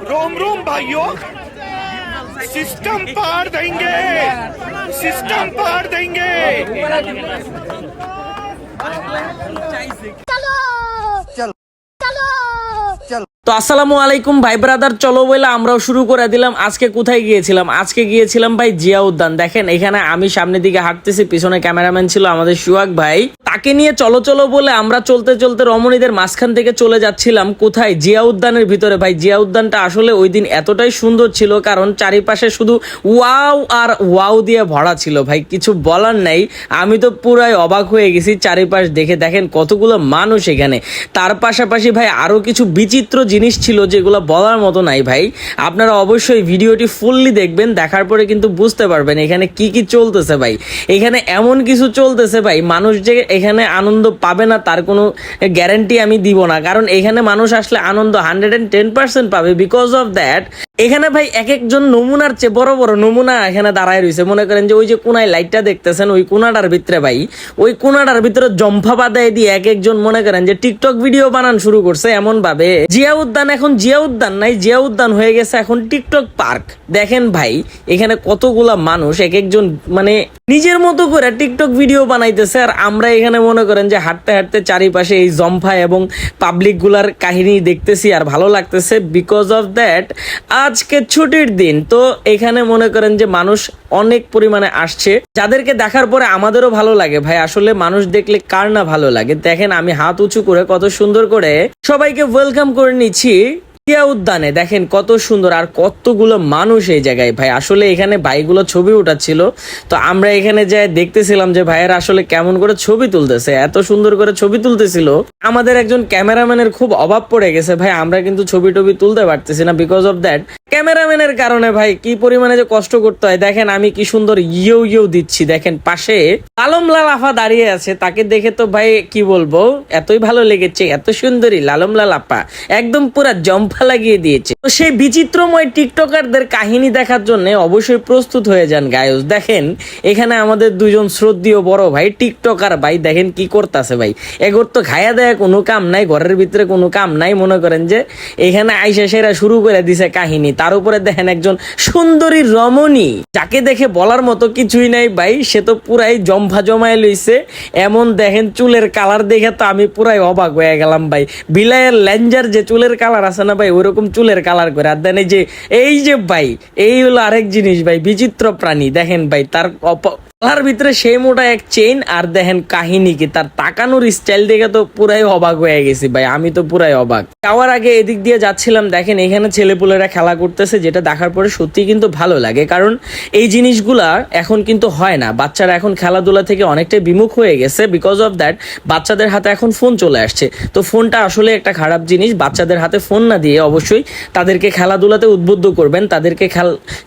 रोम रोम भाइयों, सिस्टम पार देंगे, सिस्टम पार देंगे। তো আসসালামু আলাইকুম ভাই ব্রাদার, চলো বলে আমরাও শুরু করে দিলাম। আজকে কোথায় গিয়েছিলাম? আজকে গিয়েছিলাম ভাই জিয়া উদ্যান। দেখেন এখানে আমি সামনের দিকে হাঁটতেছি, পিছনে ক্যামেরাম্যান ছিল আমাদের সুহাগ ভাই, তাকে নিয়ে চলো চলো বলে আমরা চলতে চলতে রমণীদের মাঝখান থেকে চলে যাচ্ছিলাম কোথায়? জিয়া উদ্যানের ভিতরে। ভাই জিয়া উদ্যানটা আসলে ওই দিন এতটাই সুন্দর ছিল, কারণ চারিপাশে শুধু ওয়াও আর ওয়াও দিয়ে ভরা ছিল ভাই, কিছু বলার নাই। আমি তো পুরাই অবাক হয়ে গেছি চারিপাশ দেখে। দেখেন কতগুলো মানুষ এখানে, তার পাশাপাশি ভাই আরো কিছু বিচিত্র জিনিস ছিল যেগুলো বলার মতো নাই ভাই। আপনারা অবশ্যই ভিডিওটি ফুললি দেখবেন, দেখার পরে কিন্তু বুঝতে পারবেন এখানে কি কি চলতেছে ভাই। এখানে এমন কিছু চলতেছে ভাই, মানুষ যে এখানে আনন্দ পাবে না তার কোনো গ্যারান্টি আমি দিব না, কারণ এখানে মানুষ আসলে আনন্দ 110% পাবে। বিকজ অফ দ্যাট এখানে ভাই এক একজন নমুনার চেয়ে বড় বড় নমুনা এখানে দাঁড়ায় রয়েছে। মনে করেন যে ওই যে কোনায় লাইটটা দেখতেছেন, ওই কোনাটার ভিতরে ভাই, ওই কোনাটার ভিতরে জম্ফা বাদায় দিয়ে এক একজন মনে করেন যে টিকটক ভিডিও বানান শুরু করছে এমন ভাবে। জিয়া উদ্যান এখন জিয়া উদ্যান নাই, জিয়া উদ্যান হয়ে গেছে এখন টিকটক পার্ক। দেখেন ভাই এখানে কতগুলা মানুষ এক একজন মানে নিজের মতো করে টিকটক ভিডিও বানাইতেছে, আর আমরা এখানে মনে করেন যে হাঁটতে হাঁটতে চারিপাশে এই জম্ফা এবং পাবলিক গুলার কাহিনী দেখতেছি আর ভালো লাগতেছে। বিকজ অফ দ্যাট আজকে ছুটির দিন, তো এখানে মনে করেন যে মানুষ অনেক পরিমাণে আসছে, যাদেরকে দেখার পরে আমাদেরও ভালো লাগে ভাই। আসলে মানুষ দেখলে কার না ভালো লাগে। দেখেন আমি হাত উঁচু করে কত সুন্দর করে সবাইকে ওয়েলকাম করে নিচ্ছি জিয়া উদ্যানে। দেখেন কত সুন্দর আর কতগুলো মানুষ এই জায়গায় ভাই। আসলে এখানে ভাইগুলো ছবি উঠাচ্ছিল, তো আমরা এখানে যাই দেখতেছিলাম যে ভাইয়েরা আসলে কেমন করে ছবি তুলতেছে, এত সুন্দর করে ছবি তুলতেছিল। আমাদের একজন ক্যামেরাম্যানের খুব অভাব পড়ে গেছে ভাই, আমরা কিন্তু ছবি টবি তুলতে পারতেছি না। বিকজ অফ দ্যাট ক্যামেরাম্যানের কারণে ভাই কি পরিমাণে যে কষ্ট করতে হয়। দেখেন আমি কি সুন্দর ইয়েও ইয়েও দিচ্ছি। দেখেন পাশে লালম লালাফা দাঁড়িয়ে আছে, তাকে দেখে তো ভাই কি বলবো, এতই ভালো লেগেছে, এত সুন্দরী লালম লালাপা, একদম পুরা জম্ফা লাগিয়ে দিয়েছে। তো সেই বিচিত্রময় টিকটকারদের কাহিনী দেখার জন্য অবশ্যই প্রস্তুত হয়ে যান গায়স। দেখেন এখানে আমাদের দুজন শ্রদ্ধেয় বড় ভাই টিকটকার ভাই, দেখেন কি করতেছে ভাই। এগোর তো খায়া দেয় কোনো কাম নাই, ঘরের ভিতরে কোনো কাম নাই। মনে করেন যে এখানে আইসা সেরা শুরু করে দিছে কাহিনী। তার উপরে দেখেন একজন সুন্দরী রমণী, যাকে দেখে বলার মতো কিছুই নাই ভাই, সে তো পুরাই জম্ফা জমায় লইছে। এমন দেখেন চুলের কালার দেখে তো আমি পুরাই অবাক হয়ে গেলাম ভাই। বিলায়ের ল্যাঞ্জার যে চুলের কালার আছে না ভাই, ওরকম চুলের কালার করে। আর দেন এই যে ভাই, এই হলো আরেক জিনিস ভাই, বিচিত্র প্রাণী। দেখেন ভাই তার তার ভিতরে সেই মোটা এক চেইন, আর দেখেন কাহিনী কি, তার তাকানোর স্টাইল দেখে তো পুরাই অবাক হয়ে গেছি ভাই। আমি তো পুরাই অবাক। যাওয়ার আগে এদিক দিয়ে যাচ্ছিলাম, দেখেন এখানে ছেলেপুলেরা খেলা করতেছে, যেটা দেখার পরে সত্যি কিন্তু ভালো লাগে, কারণ এই জিনিসগুলা এখন কিন্তু হয় না। বাচ্চারা এখন খেলাধুলা থেকে অনেকটাই বিমুখ হয়ে গেছে। বিকজ অফ দ্যাট বাচ্চাদের হাতে এখন ফোন চলে আসছে। তো ফোনটা আসলে একটা খারাপ জিনিস। বাচ্চাদের হাতে ফোন না দিয়ে অবশ্যই তাদেরকে খেলাধুলাতে উদ্বুদ্ধ করবেন, তাদেরকে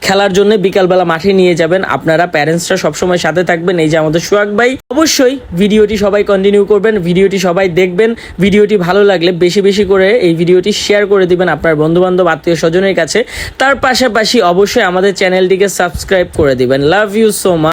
খেলার জন্য বিকালবেলা মাঠে নিয়ে যাবেন। আপনারা প্যারেন্টসরা সবসময় সাথে থাকবেন। এই যে আমাদের সোহাগ ভাই, অবশ্যই ভিডিওটি সবাই কন্টিনিউ করবেন, ভিডিওটি সবাই দেখবেন। ভিডিওটি ভালো লাগলে বেশি বেশি করে এই ভিডিওটি শেয়ার করে দিবেন আপনার বন্ধু বান্ধব আত্মীয় স্বজনের কাছে। তার পাশাপাশি অবশ্যই আমাদের চ্যানেলটিকে সাবস্ক্রাইব করে দিবেন। Love you so much.